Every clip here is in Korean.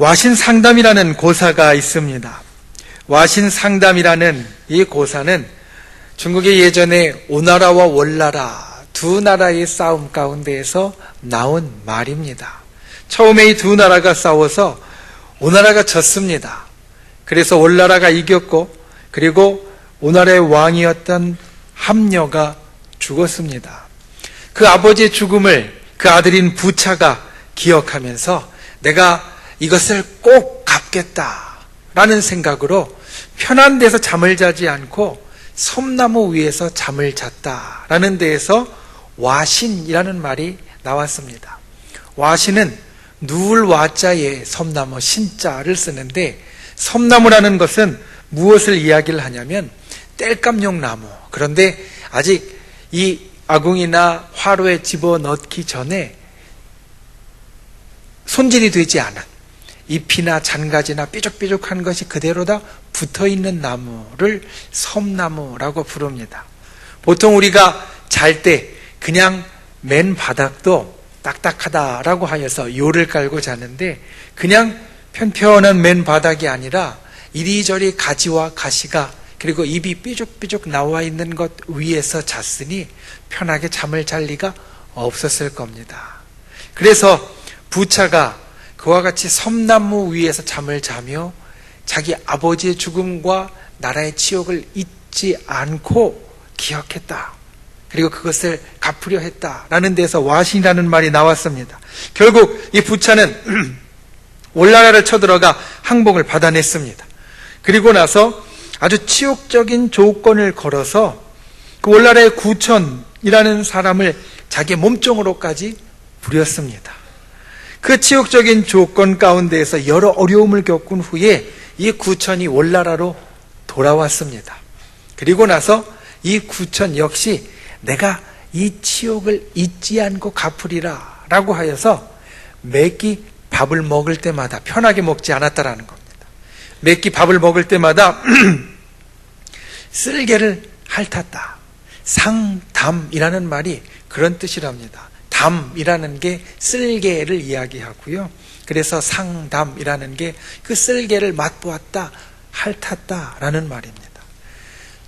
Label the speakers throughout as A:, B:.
A: 와신상담이라는 고사가 있습니다. 와신상담이라는 이 고사는 중국의 예전에 오나라와 월나라 두 나라의 싸움 가운데에서 나온 말입니다. 처음에 이 두 나라가 싸워서 오나라가 졌습니다. 그래서 월나라가 이겼고, 그리고 오나라의 왕이었던 함녀가 죽었습니다. 그 아버지의 죽음을 그 아들인 부차가 기억하면서 내가 이것을 꼭 갚겠다라는 생각으로 편한 데서 잠을 자지 않고 섬나무 위에서 잠을 잤다라는 데에서 와신이라는 말이 나왔습니다. 와신은 누울 와자에 섬나무 신자를 쓰는데, 섬나무라는 것은 무엇을 이야기를 하냐면 땔감용 나무, 그런데 아직 이 아궁이나 화로에 집어넣기 전에 손질이 되지 않은 잎이나 잔가지나 삐죽삐죽한 것이 그대로 다 붙어있는 나무를 섬나무라고 부릅니다. 보통 우리가 잘 때 그냥 맨 바닥도 딱딱하다라고 하여서 요를 깔고 자는데, 그냥 편편한 맨 바닥이 아니라 이리저리 가지와 가시가, 그리고 잎이 삐죽삐죽 나와 있는 것 위에서 잤으니 편하게 잠을 잘 리가 없었을 겁니다. 그래서 부차가 그와 같이 섬나무 위에서 잠을 자며 자기 아버지의 죽음과 나라의 치욕을 잊지 않고 기억했다. 그리고 그것을 갚으려 했다라는 데서 와신이라는 말이 나왔습니다. 결국 이 부차는 월나라를 쳐들어가 항복을 받아냈습니다. 그리고 나서 아주 치욕적인 조건을 걸어서 그 월나라의 구천이라는 사람을 자기 몸종으로까지 부렸습니다. 그 치욕적인 조건 가운데에서 여러 어려움을 겪은 후에 이 구천이 월나라로 돌아왔습니다. 그리고 나서 이 구천 역시 내가 이 치욕을 잊지 않고 갚으리라 라고 하여서 매끼 밥을 먹을 때마다 편하게 먹지 않았다라는 겁니다. 매끼 밥을 먹을 때마다 쓸개를 핥았다. 상담이라는 말이 그런 뜻이랍니다. 담이라는 게 쓸개를 이야기하고요. 그래서 상담이라는 게 그 쓸개를 맛보았다, 핥았다라는 말입니다.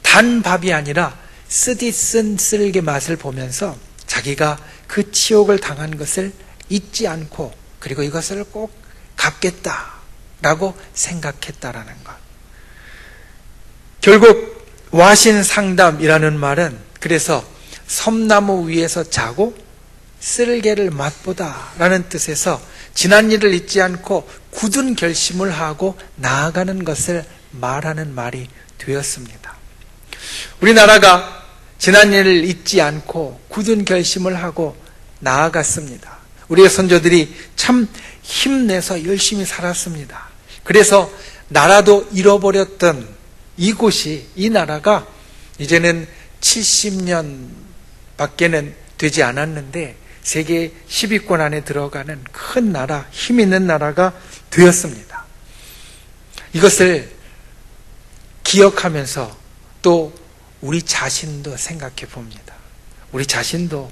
A: 단 밥이 아니라 쓰디 쓴 쓸개 맛을 보면서 자기가 그 치욕을 당한 것을 잊지 않고, 그리고 이것을 꼭 갚겠다라고 생각했다라는 것. 결국 와신상담이라는 말은 그래서 섬나무 위에서 자고 쓸개를 맛보다라는 뜻에서 지난 일을 잊지 않고 굳은 결심을 하고 나아가는 것을 말하는 말이 되었습니다. 우리나라가 지난 일을 잊지 않고 굳은 결심을 하고 나아갔습니다. 우리의 선조들이 참 힘내서 열심히 살았습니다. 그래서 나라도 잃어버렸던 이곳이, 이 나라가 이제는 70년 밖에는 되지 않았는데 세계 10위권 안에 들어가는 큰 나라, 힘 있는 나라가 되었습니다. 이것을 기억하면서 또 우리 자신도 생각해 봅니다. 우리 자신도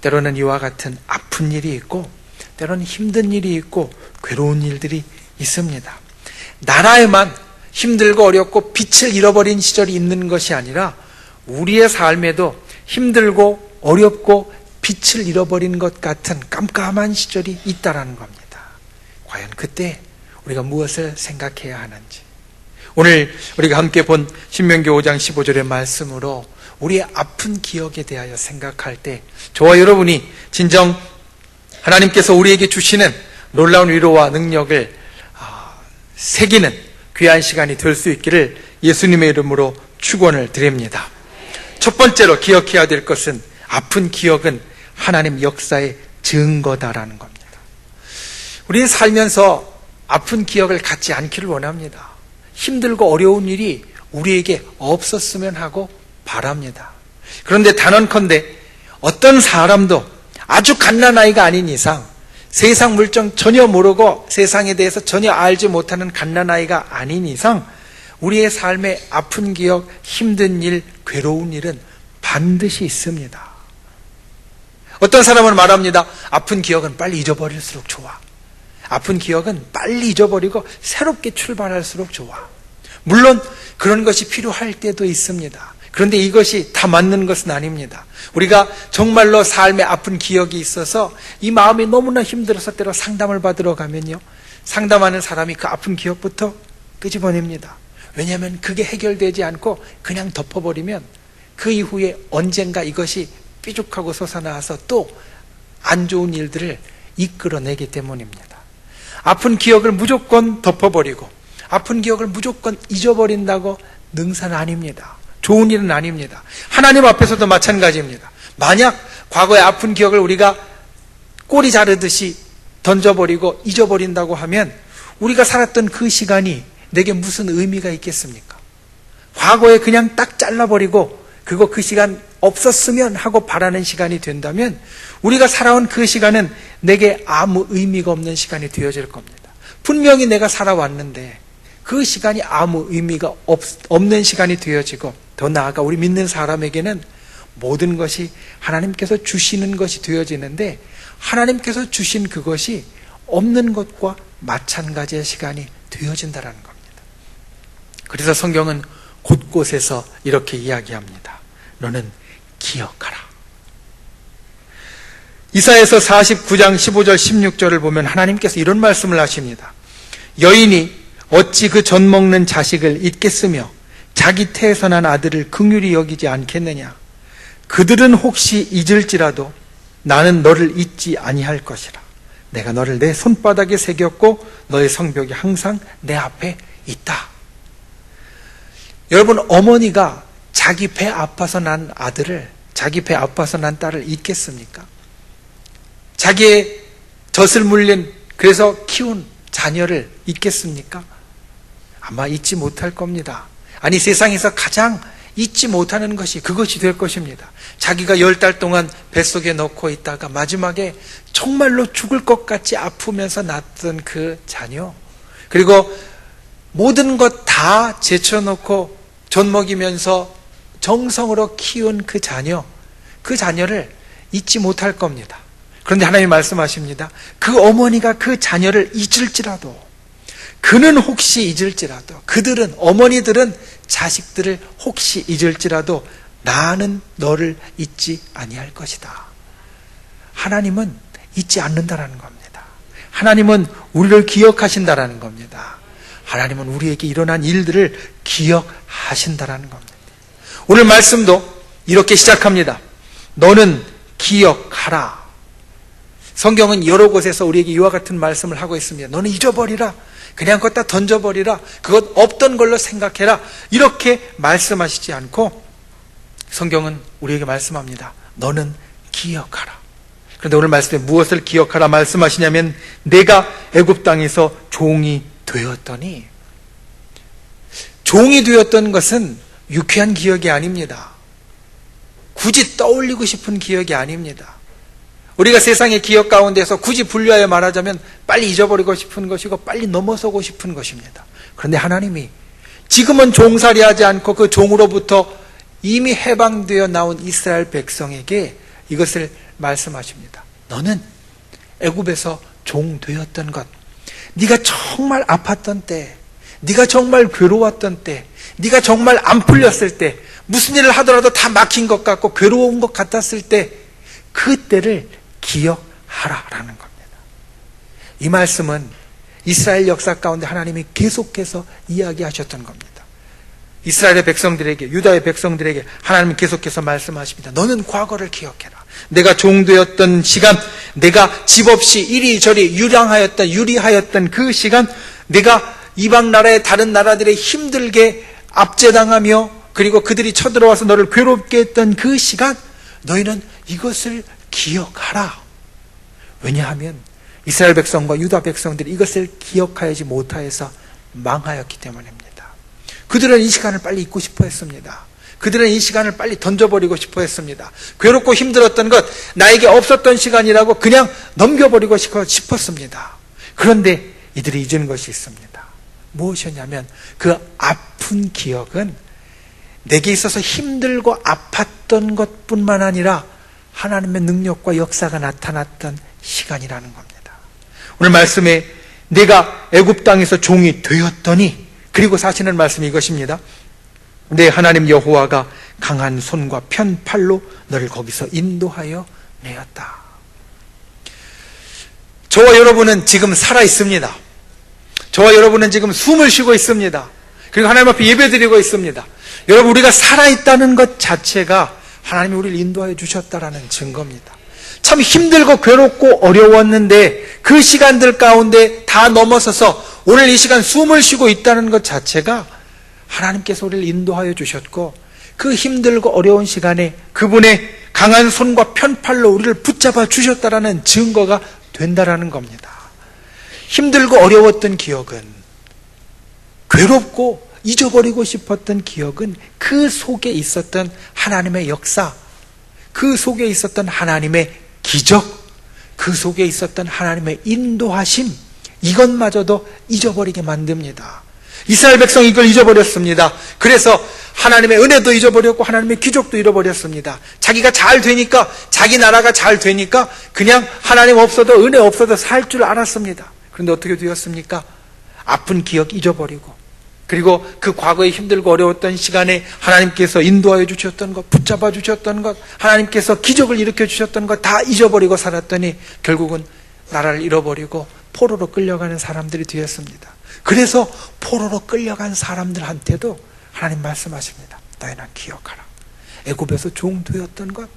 A: 때로는 이와 같은 아픈 일이 있고, 때로는 힘든 일이 있고, 괴로운 일들이 있습니다. 나라에만 힘들고 어렵고 빛을 잃어버린 시절이 있는 것이 아니라 우리의 삶에도 힘들고 어렵고 빛을 잃어버린 것 같은 깜깜한 시절이 있다라는 겁니다. 과연 그때 우리가 무엇을 생각해야 하는지, 오늘 우리가 함께 본 신명기 5장 15절의 말씀으로 우리의 아픈 기억에 대하여 생각할 때 저와 여러분이 진정 하나님께서 우리에게 주시는 놀라운 위로와 능력을 새기는 귀한 시간이 될 수 있기를 예수님의 이름으로 축원을 드립니다. 첫 번째로 기억해야 될 것은 아픈 기억은 하나님 역사의 증거다라는 겁니다. 우리는 살면서 아픈 기억을 갖지 않기를 원합니다. 힘들고 어려운 일이 우리에게 없었으면 하고 바랍니다. 그런데 단언컨대 어떤 사람도 아주 갓난아이가 아닌 이상, 세상 물정 전혀 모르고 세상에 대해서 전혀 알지 못하는 갓난아이가 아닌 이상 우리의 삶에 아픈 기억, 힘든 일, 괴로운 일은 반드시 있습니다. 어떤 사람은 말합니다. 아픈 기억은 빨리 잊어버릴수록 좋아. 아픈 기억은 빨리 잊어버리고 새롭게 출발할수록 좋아. 물론 그런 것이 필요할 때도 있습니다. 그런데 이것이 다 맞는 것은 아닙니다. 우리가 정말로 삶에 아픈 기억이 있어서 이 마음이 너무나 힘들어서 때로 상담을 받으러 가면요, 상담하는 사람이 그 아픈 기억부터 끄집어냅니다. 왜냐하면 그게 해결되지 않고 그냥 덮어버리면 그 이후에 언젠가 이것이 삐죽하고 솟아나와서 또 안 좋은 일들을 이끌어내기 때문입니다. 아픈 기억을 무조건 덮어버리고 아픈 기억을 무조건 잊어버린다고 능사는 아닙니다. 좋은 일은 아닙니다. 하나님 앞에서도 마찬가지입니다. 만약 과거의 아픈 기억을 우리가 꼬리 자르듯이 던져버리고 잊어버린다고 하면 우리가 살았던 그 시간이 내게 무슨 의미가 있겠습니까? 과거에 그냥 딱 잘라버리고 그 시간 없었으면 하고 바라는 시간이 된다면 우리가 살아온 그 시간은 내게 아무 의미가 없는 시간이 되어질 겁니다. 분명히 내가 살아왔는데 그 시간이 아무 의미가 없는 시간이 되어지고, 더 나아가 우리 믿는 사람에게는 모든 것이 하나님께서 주시는 것이 되어지는데 하나님께서 주신 그것이 없는 것과 마찬가지의 시간이 되어진다는 겁니다. 그래서 성경은 곳곳에서 이렇게 이야기합니다. 너는 기억하라. 이사야서 49장 15절 16절을 보면 하나님께서 이런 말씀을 하십니다. 여인이 어찌 그 젖 먹는 자식을 잊겠으며 자기 태에서 난 아들을 긍휼히 여기지 않겠느냐. 그들은 혹시 잊을지라도 나는 너를 잊지 아니할 것이라. 내가 너를 내 손바닥에 새겼고 너의 성벽이 항상 내 앞에 있다. 여러분, 어머니가 자기 배 아파서 난 아들을, 자기 배 아파서 난 딸을 잊겠습니까? 자기의 젖을 물린, 그래서 키운 자녀를 잊겠습니까? 아마 잊지 못할 겁니다. 아니, 세상에서 가장 잊지 못하는 것이 그것이 될 것입니다. 자기가 10달 동안 뱃속에 넣고 있다가 마지막에 정말로 죽을 것 같이 아프면서 낳았던 그 자녀, 그리고 모든 것 다 제쳐놓고 젖 먹이면서 정성으로 키운 그 자녀를 잊지 못할 겁니다. 그런데 하나님이 말씀하십니다. 그 어머니가 그 자녀를 잊을지라도, 그는 혹시 잊을지라도, 그들은, 어머니들은 자식들을 혹시 잊을지라도 나는 너를 잊지 아니할 것이다. 하나님은 잊지 않는다라는 겁니다. 하나님은 우리를 기억하신다라는 겁니다. 하나님은 우리에게 일어난 일들을 기억하신다라는 겁니다. 오늘 말씀도 이렇게 시작합니다. 너는 기억하라. 성경은 여러 곳에서 우리에게 이와 같은 말씀을 하고 있습니다. 너는 잊어버리라. 그냥 걷다 던져버리라. 그것 없던 걸로 생각해라. 이렇게 말씀하시지 않고 성경은 우리에게 말씀합니다. 너는 기억하라. 그런데 오늘 말씀에 무엇을 기억하라 말씀하시냐면 내가 애굽 땅에서 종이 되었더니, 종이 되었던 것은 유쾌한 기억이 아닙니다. 굳이 떠올리고 싶은 기억이 아닙니다. 우리가 세상의 기억 가운데서 굳이 분류하여 말하자면 빨리 잊어버리고 싶은 것이고 빨리 넘어서고 싶은 것입니다. 그런데 하나님이 지금은 종살이하지 않고 그 종으로부터 이미 해방되어 나온 이스라엘 백성에게 이것을 말씀하십니다. 너는 애굽에서 종 되었던 것, 네가 정말 아팠던 때, 네가 정말 괴로웠던 때, 네가 정말 안 풀렸을 때, 무슨 일을 하더라도 다 막힌 것 같고 괴로운 것 같았을 때, 그때를 기억하라라는 겁니다. 이 말씀은 이스라엘 역사 가운데 하나님이 계속해서 이야기하셨던 겁니다. 이스라엘의 백성들에게, 유다의 백성들에게 하나님은 계속해서 말씀하십니다. 너는 과거를 기억해라. 내가 종되었던 시간, 내가 집 없이 이리저리 유리하였던 그 시간, 내가 이방 나라의 다른 나라들의 힘들게 압제당하며 그리고 그들이 쳐들어와서 너를 괴롭게 했던 그 시간, 너희는 이것을 기억하라. 왜냐하면 이스라엘 백성과 유다 백성들이 이것을 기억하지 못하여서 망하였기 때문입니다. 그들은 이 시간을 빨리 잊고 싶어 했습니다. 그들은 이 시간을 빨리 던져버리고 싶어 했습니다. 괴롭고 힘들었던 것, 나에게 없었던 시간이라고 그냥 넘겨버리고 싶었습니다. 그런데 이들이 잊은 것이 있습니다. 무엇이었냐면 그 아픈 기억은 내게 있어서 힘들고 아팠던 것뿐만 아니라 하나님의 능력과 역사가 나타났던 시간이라는 겁니다. 오늘 말씀에 내가 애굽 땅에서 종이 되었더니, 그리고 사시는 말씀이 이것입니다. 내 하나님 여호와가 강한 손과 편팔로 너를 거기서 인도하여 내었다. 저와 여러분은 지금 살아 있습니다. 저와 여러분은 지금 숨을 쉬고 있습니다. 그리고 하나님 앞에 예배드리고 있습니다. 여러분, 우리가 살아있다는 것 자체가 하나님이 우리를 인도하여 주셨다라는 증거입니다. 참 힘들고 괴롭고 어려웠는데 그 시간들 가운데 다 넘어서서 오늘 이 시간 숨을 쉬고 있다는 것 자체가 하나님께서 우리를 인도하여 주셨고, 그 힘들고 어려운 시간에 그분의 강한 손과 편팔로 우리를 붙잡아 주셨다라는 증거가 된다라는 겁니다. 힘들고 어려웠던 기억은, 괴롭고 잊어버리고 싶었던 기억은 그 속에 있었던 하나님의 역사, 그 속에 있었던 하나님의 기적, 그 속에 있었던 하나님의 인도하심, 이것마저도 잊어버리게 만듭니다. 이스라엘 백성이 이걸 잊어버렸습니다. 그래서 하나님의 은혜도 잊어버렸고 하나님의 기적도 잃어버렸습니다. 자기가 잘 되니까, 자기 나라가 잘 되니까 그냥 하나님 없어도, 은혜 없어도 살 줄 알았습니다. 그런데 어떻게 되었습니까? 아픈 기억 잊어버리고, 그리고 그 과거에 힘들고 어려웠던 시간에 하나님께서 인도하여 주셨던 것, 붙잡아 주셨던 것, 하나님께서 기적을 일으켜 주셨던 것 다 잊어버리고 살았더니 결국은 나라를 잃어버리고 포로로 끌려가는 사람들이 되었습니다. 그래서 포로로 끌려간 사람들한테도 하나님 말씀하십니다. 너희는 기억하라. 애굽에서 종 되었던 것,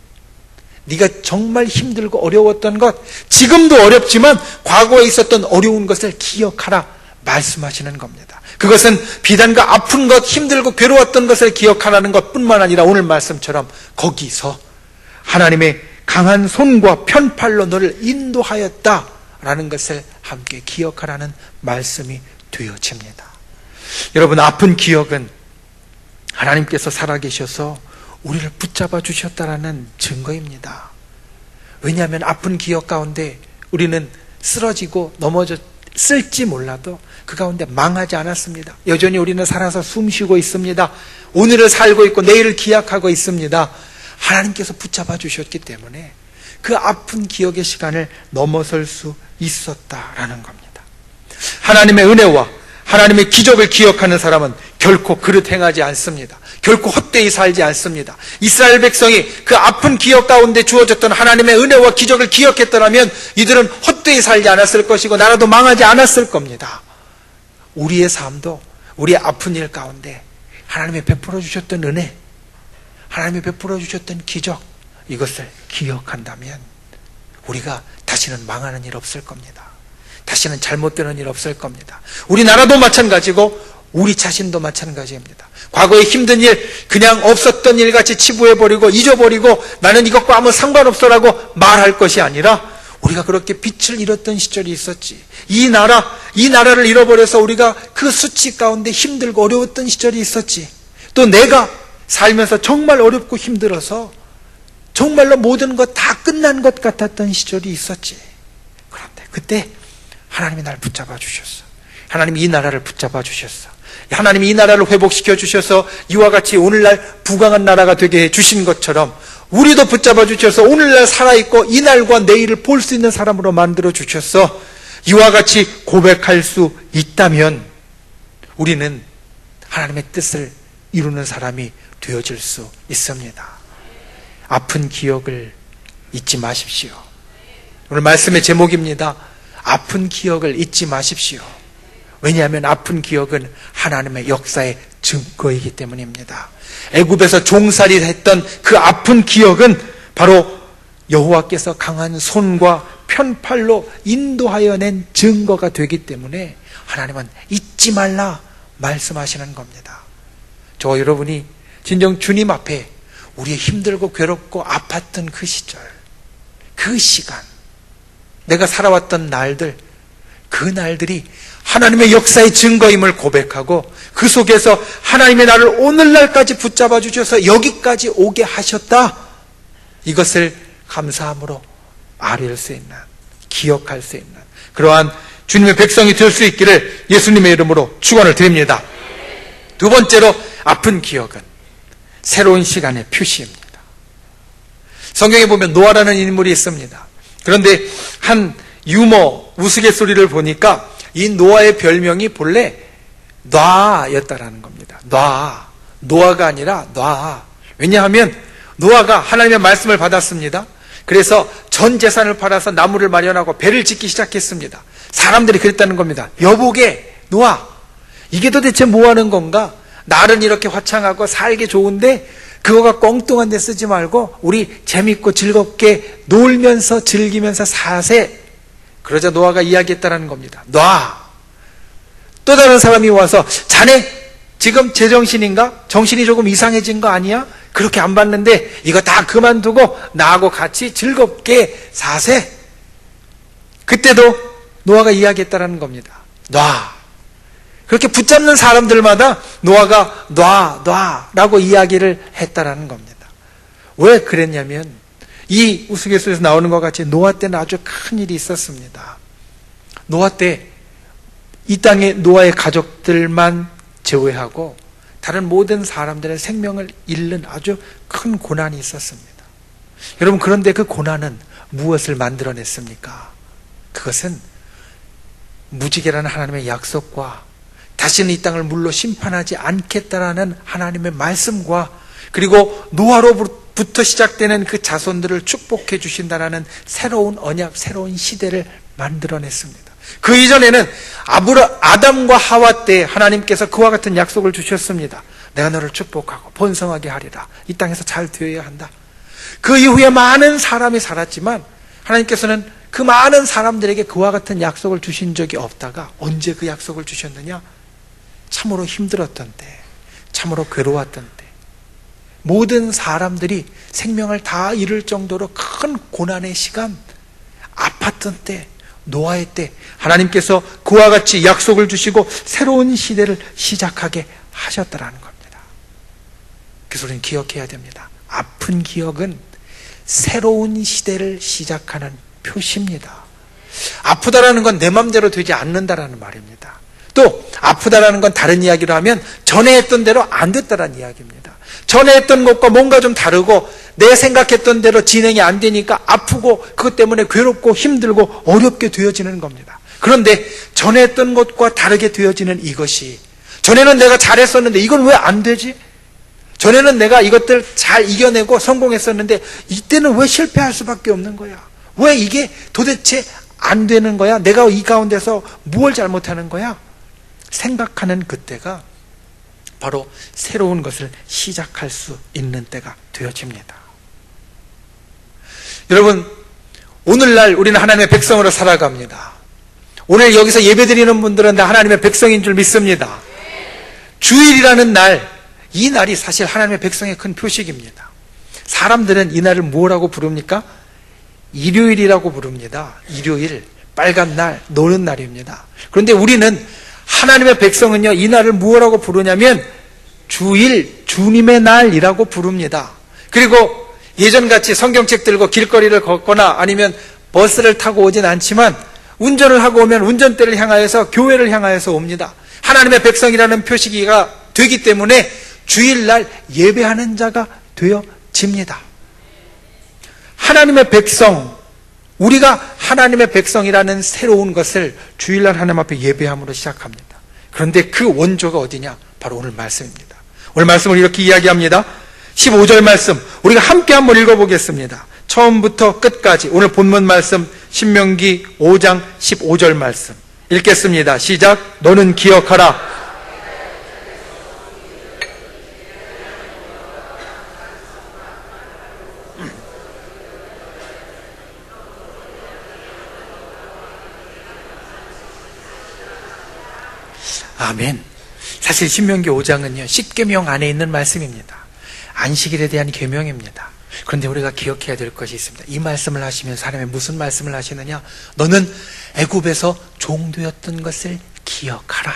A: 네가 정말 힘들고 어려웠던 것, 지금도 어렵지만 과거에 있었던 어려운 것을 기억하라 말씀하시는 겁니다. 그것은 비단 그 아픈 것, 힘들고 괴로웠던 것을 기억하라는 것뿐만 아니라 오늘 말씀처럼 거기서 하나님의 강한 손과 편팔로 너를 인도하였다라는 것을 함께 기억하라는 말씀이 되어집니다. 여러분, 아픈 기억은 하나님께서 살아계셔서 우리를 붙잡아 주셨다라는 증거입니다. 왜냐하면 아픈 기억 가운데 우리는 쓰러지고 넘어졌을지 몰라도 그 가운데 망하지 않았습니다. 여전히 우리는 살아서 숨쉬고 있습니다. 오늘을 살고 있고 내일을 기약하고 있습니다. 하나님께서 붙잡아 주셨기 때문에 그 아픈 기억의 시간을 넘어설 수 있었다라는 겁니다. 하나님의 은혜와 하나님의 기적을 기억하는 사람은 결코 그릇 행하지 않습니다. 결코 헛되이 살지 않습니다. 이스라엘 백성이 그 아픈 기억 가운데 주어졌던 하나님의 은혜와 기적을 기억했더라면 이들은 헛되이 살지 않았을 것이고 나라도 망하지 않았을 겁니다. 우리의 삶도 우리의 아픈 일 가운데 하나님이 베풀어 주셨던 은혜, 하나님이 베풀어 주셨던 기적, 이것을 기억한다면 우리가 다시는 망하는 일 없을 겁니다. 다시는 잘못되는 일 없을 겁니다. 우리나라도 마찬가지고 우리 자신도 마찬가지입니다. 과거의 힘든 일, 그냥 없었던 일 같이 치부해버리고 잊어버리고 나는 이것과 아무 상관없어라고 말할 것이 아니라 우리가 그렇게 빛을 잃었던 시절이 있었지. 이 나라를 잃어버려서 우리가 그 수치 가운데 힘들고 어려웠던 시절이 있었지. 또 내가 살면서 정말 어렵고 힘들어서 정말로 모든 것 다 끝난 것 같았던 시절이 있었지. 그런데 그때 하나님이 날 붙잡아 주셨어. 하나님이 이 나라를 붙잡아 주셨어. 하나님이 이 나라를 회복시켜 주셔서 이와 같이 오늘날 부강한 나라가 되게 해주신 것처럼 우리도 붙잡아 주셔서 오늘날 살아있고 이날과 내일을 볼 수 있는 사람으로 만들어 주셨어. 이와 같이 고백할 수 있다면 우리는 하나님의 뜻을 이루는 사람이 되어질 수 있습니다. 아픈 기억을 잊지 마십시오. 오늘 말씀의 제목입니다. 아픈 기억을 잊지 마십시오. 왜냐하면 아픈 기억은 하나님의 역사의 증거이기 때문입니다. 애굽에서 종살이 했던 그 아픈 기억은 바로 여호와께서 강한 손과 편팔로 인도하여 낸 증거가 되기 때문에 하나님은 잊지 말라 말씀하시는 겁니다. 저와 여러분이 진정 주님 앞에 우리의 힘들고 괴롭고 아팠던 그 시절, 그 시간, 내가 살아왔던 날들, 그 날들이 하나님의 역사의 증거임을 고백하고 그 속에서 하나님의 나를 오늘날까지 붙잡아 주셔서 여기까지 오게 하셨다, 이것을 감사함으로 아뢰을 수 있는, 기억할 수 있는 그러한 주님의 백성이 될 수 있기를 예수님의 이름으로 축원을 드립니다. 두 번째로, 아픈 기억은 새로운 시간의 표시입니다. 성경에 보면 노아라는 인물이 있습니다. 그런데 한 유머, 우스갯소리를 보니까 이 노아의 별명이 본래 놔였다라는 겁니다. 노아가 아니라 놔. 왜냐하면 노아가 하나님의 말씀을 받았습니다. 그래서 전 재산을 팔아서 나무를 마련하고 배를 짓기 시작했습니다. 사람들이 그랬다는 겁니다. 여보게 노아, 이게 도대체 뭐 하는 건가? 날은 이렇게 화창하고 살기 좋은데 그거가 엉뚱한 데 쓰지 말고 우리 재밌고 즐겁게 놀면서 즐기면서 사세. 그러자 노아가 이야기했다는 겁니다. 놔. 또 다른 사람이 와서 자네 지금 제정신인가? 정신이 조금 이상해진 거 아니야? 그렇게 안 봤는데 이거 다 그만두고 나하고 같이 즐겁게 사세. 그때도 노아가 이야기했다는 겁니다. 놔. 그렇게 붙잡는 사람들마다 노아가 놔라고 이야기를 했다라는 겁니다. 왜 그랬냐면 이 우스갯소리에서 나오는 것 같이 노아 때는 아주 큰 일이 있었습니다. 노아 때 이 땅에 노아의 가족들만 제외하고 다른 모든 사람들의 생명을 잃는 아주 큰 고난이 있었습니다. 여러분, 그런데 그 고난은 무엇을 만들어냈습니까? 그것은 무지개라는 하나님의 약속과 다시는 이 땅을 물로 심판하지 않겠다라는 하나님의 말씀과 그리고 노아로부터 시작되는 그 자손들을 축복해 주신다라는 새로운 언약, 새로운 시대를 만들어냈습니다. 그 이전에는 아담과 하와 때 하나님께서 그와 같은 약속을 주셨습니다. 내가 너를 축복하고 번성하게 하리라. 이 땅에서 잘 되어야 한다. 그 이후에 많은 사람이 살았지만 하나님께서는 그 많은 사람들에게 그와 같은 약속을 주신 적이 없다가 언제 그 약속을 주셨느냐? 참으로 힘들었던 때, 참으로 괴로웠던 때, 모든 사람들이 생명을 다 잃을 정도로 큰 고난의 시간, 아팠던 때, 노아의 때 하나님께서 그와 같이 약속을 주시고 새로운 시대를 시작하게 하셨다라는 겁니다. 그래서 우리는 기억해야 됩니다. 아픈 기억은 새로운 시대를 시작하는 표시입니다. 아프다라는 건 내 맘대로 되지 않는다라는 말입니다. 또 아프다라는 건 다른 이야기로 하면 전에 했던 대로 안 됐다라는 이야기입니다. 전에 했던 것과 뭔가 좀 다르고 내 생각했던 대로 진행이 안 되니까 아프고 그것 때문에 괴롭고 힘들고 어렵게 되어지는 겁니다. 그런데 전에 했던 것과 다르게 되어지는 이것이, 전에는 내가 잘했었는데 이건 왜 안 되지? 전에는 내가 이것들 잘 이겨내고 성공했었는데 이때는 왜 실패할 수밖에 없는 거야? 왜 이게 도대체 안 되는 거야? 내가 이 가운데서 무엇을 잘못하는 거야? 생각하는 그때가 바로 새로운 것을 시작할 수 있는 때가 되어집니다. 여러분, 오늘날 우리는 하나님의 백성으로 살아갑니다. 오늘 여기서 예배드리는 분들은 다 하나님의 백성인 줄 믿습니다. 주일이라는 날, 이 날이 사실 하나님의 백성의 큰 표식입니다. 사람들은 이 날을 뭐라고 부릅니까? 일요일이라고 부릅니다. 일요일, 빨간 날, 노는 날입니다. 그런데 우리는 하나님의 백성은요, 이 날을 무엇라고 부르냐면 주일, 주님의 날이라고 부릅니다. 그리고 예전같이 성경책 들고 길거리를 걷거나 아니면 버스를 타고 오진 않지만 운전을 하고 오면 운전대를 향하여서 교회를 향하여서 옵니다. 하나님의 백성이라는 표시가 되기 때문에 주일날 예배하는 자가 되어집니다. 하나님의 백성, 우리가 하나님의 백성이라는 새로운 것을 주일날 하나님 앞에 예배함으로 시작합니다. 그런데 그 원조가 어디냐? 바로 오늘 말씀입니다. 오늘 말씀을 이렇게 이야기합니다. 15절 말씀 우리가 함께 한번 읽어보겠습니다. 처음부터 끝까지 오늘 본문 말씀 신명기 5장 15절 말씀 읽겠습니다. 시작. 너는 기억하라. 아멘. 사실 신명기 5장은요, 십계명 안에 있는 말씀입니다. 안식일에 대한 계명입니다. 그런데 우리가 기억해야 될 것이 있습니다. 이 말씀을 하시면서 하나님의 무슨 말씀을 하시느냐? 너는 애굽에서 종되었던 것을 기억하라.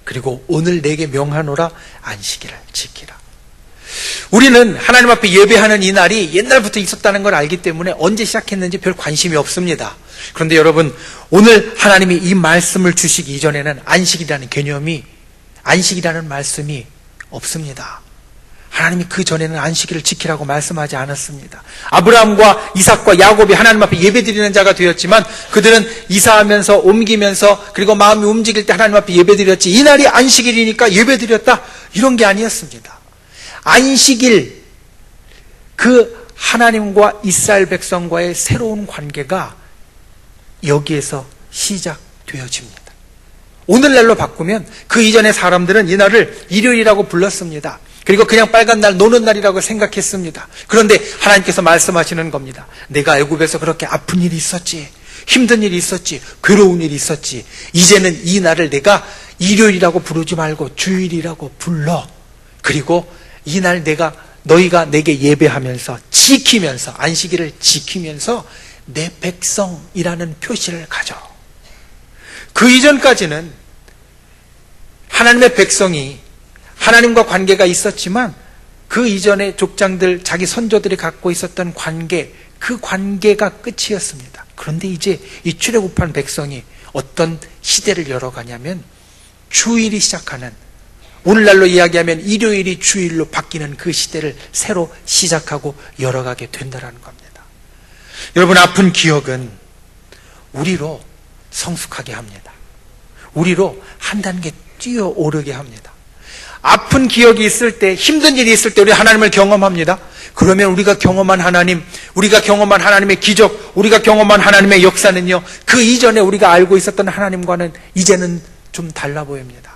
A: 그리고 오늘 내게 명하노라. 안식일을 지키라. 우리는 하나님 앞에 예배하는 이 날이 옛날부터 있었다는 걸 알기 때문에 언제 시작했는지 별 관심이 없습니다. 그런데 여러분, 오늘 하나님이 이 말씀을 주시기 이전에는 안식이라는 개념이, 안식이라는 말씀이 없습니다. 하나님이 그 전에는 안식일을 지키라고 말씀하지 않았습니다. 아브라함과 이삭과 야곱이 하나님 앞에 예배드리는 자가 되었지만 그들은 이사하면서 옮기면서 그리고 마음이 움직일 때 하나님 앞에 예배드렸지, 이날이 안식일이니까 예배드렸다, 이런 게 아니었습니다. 안식일, 그 하나님과 이스라엘 백성과의 새로운 관계가 여기에서 시작되어집니다. 오늘날로 바꾸면 그 이전의 사람들은 이날을 일요일이라고 불렀습니다. 그리고 그냥 빨간 날, 노는 날이라고 생각했습니다. 그런데 하나님께서 말씀하시는 겁니다. 내가 애굽에서 그렇게 아픈 일이 있었지, 힘든 일이 있었지, 괴로운 일이 있었지, 이제는 이 날을 내가 일요일이라고 부르지 말고 주일이라고 불러. 그리고 이 날 너희가 내게 예배하면서 지키면서, 안식일을 지키면서 내 백성이라는 표시를 가져. 그 이전까지는 하나님의 백성이 하나님과 관계가 있었지만 그 이전의 족장들, 자기 선조들이 갖고 있었던 관계, 그 관계가 끝이었습니다. 그런데 이제 이 출애굽한 백성이 어떤 시대를 열어가냐면 주일이 시작하는, 오늘날로 이야기하면 일요일이 주일로 바뀌는 그 시대를 새로 시작하고 열어가게 된다는 겁니다. 여러분, 아픈 기억은 우리로 성숙하게 합니다. 우리로 한 단계 뛰어오르게 합니다. 아픈 기억이 있을 때, 힘든 일이 있을 때 우리 하나님을 경험합니다. 그러면 우리가 경험한 하나님, 우리가 경험한 하나님의 기적, 우리가 경험한 하나님의 역사는요, 그 이전에 우리가 알고 있었던 하나님과는 이제는 좀 달라 보입니다.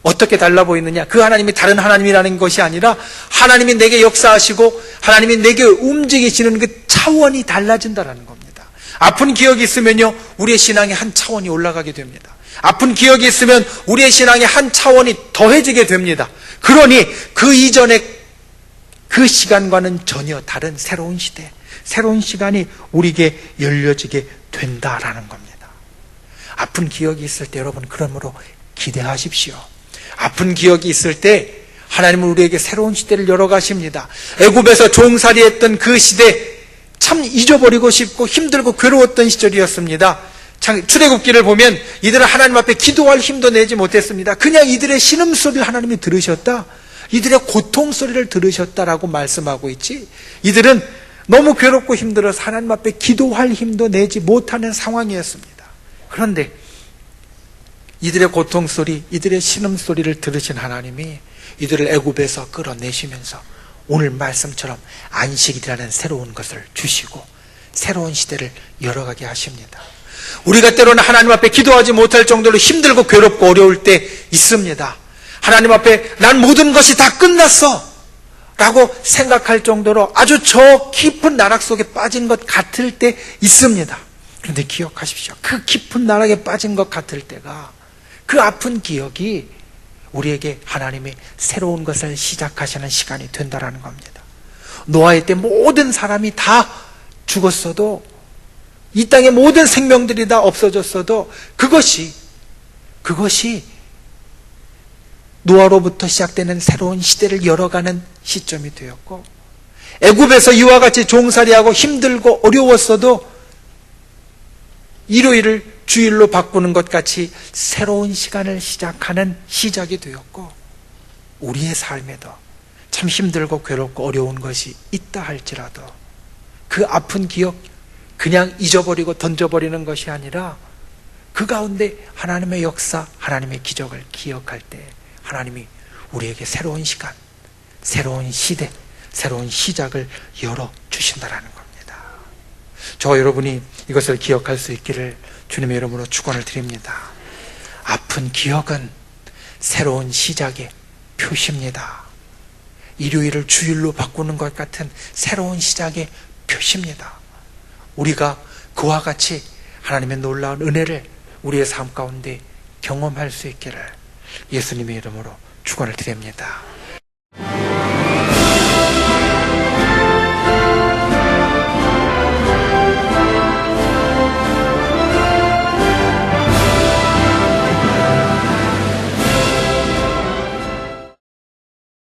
A: 어떻게 달라 보이느냐? 그 하나님이 다른 하나님이라는 것이 아니라 하나님이 내게 역사하시고 하나님이 내게 움직이시는 그 차원이 달라진다는 겁니다. 아픈 기억이 있으면요, 우리의 신앙이 한 차원이 올라가게 됩니다. 아픈 기억이 있으면 우리의 신앙이 한 차원이 더해지게 됩니다. 그러니 그 이전의 그 시간과는 전혀 다른 새로운 시대, 새로운 시간이 우리에게 열려지게 된다라는 겁니다. 아픈 기억이 있을 때 여러분, 그러므로 기대하십시오. 아픈 기억이 있을 때 하나님은 우리에게 새로운 시대를 열어가십니다. 애굽에서 종살이했던 그 시대, 참 잊어버리고 싶고 힘들고 괴로웠던 시절이었습니다. 출애굽기를 보면 이들은 하나님 앞에 기도할 힘도 내지 못했습니다. 그냥 이들의 신음소리를 하나님이 들으셨다, 이들의 고통소리를 들으셨다라고 말씀하고 있지, 이들은 너무 괴롭고 힘들어서 하나님 앞에 기도할 힘도 내지 못하는 상황이었습니다. 그런데 이들의 고통소리, 이들의 신음소리를 들으신 하나님이 이들을 애굽에서 끌어내시면서 오늘 말씀처럼 안식일이라는 새로운 것을 주시고 새로운 시대를 열어가게 하십니다. 우리가 때로는 하나님 앞에 기도하지 못할 정도로 힘들고 괴롭고 어려울 때 있습니다. 하나님 앞에 난 모든 것이 다 끝났어 라고 생각할 정도로 아주 저 깊은 나락 속에 빠진 것 같을 때 있습니다. 그런데 기억하십시오. 그 깊은 나락에 빠진 것 같을 때가, 그 아픈 기억이 우리에게 하나님이 새로운 것을 시작하시는 시간이 된다는 겁니다. 노아의 때 모든 사람이 다 죽었어도, 이 땅의 모든 생명들이 다 없어졌어도 그것이 노아로부터 시작되는 새로운 시대를 열어가는 시점이 되었고, 애굽에서 이와 같이 종살이하고 힘들고 어려웠어도 일요일을 주일로 바꾸는 것 같이 새로운 시간을 시작하는 시작이 되었고, 우리의 삶에도 참 힘들고 괴롭고 어려운 것이 있다 할지라도 그 아픈 기억 그냥 잊어버리고 던져버리는 것이 아니라 그 가운데 하나님의 역사, 하나님의 기적을 기억할 때 하나님이 우리에게 새로운 시간, 새로운 시대, 새로운 시작을 열어주신다는 겁니다. 저와 여러분이 이것을 기억할 수 있기를 주님의 이름으로 축원을 드립니다. 아픈 기억은 새로운 시작의 표시입니다. 일요일을 주일로 바꾸는 것 같은 새로운 시작의 표시입니다. 우리가 그와 같이 하나님의 놀라운 은혜를 우리의 삶 가운데 경험할 수 있기를 예수님의 이름으로 축원을 드립니다.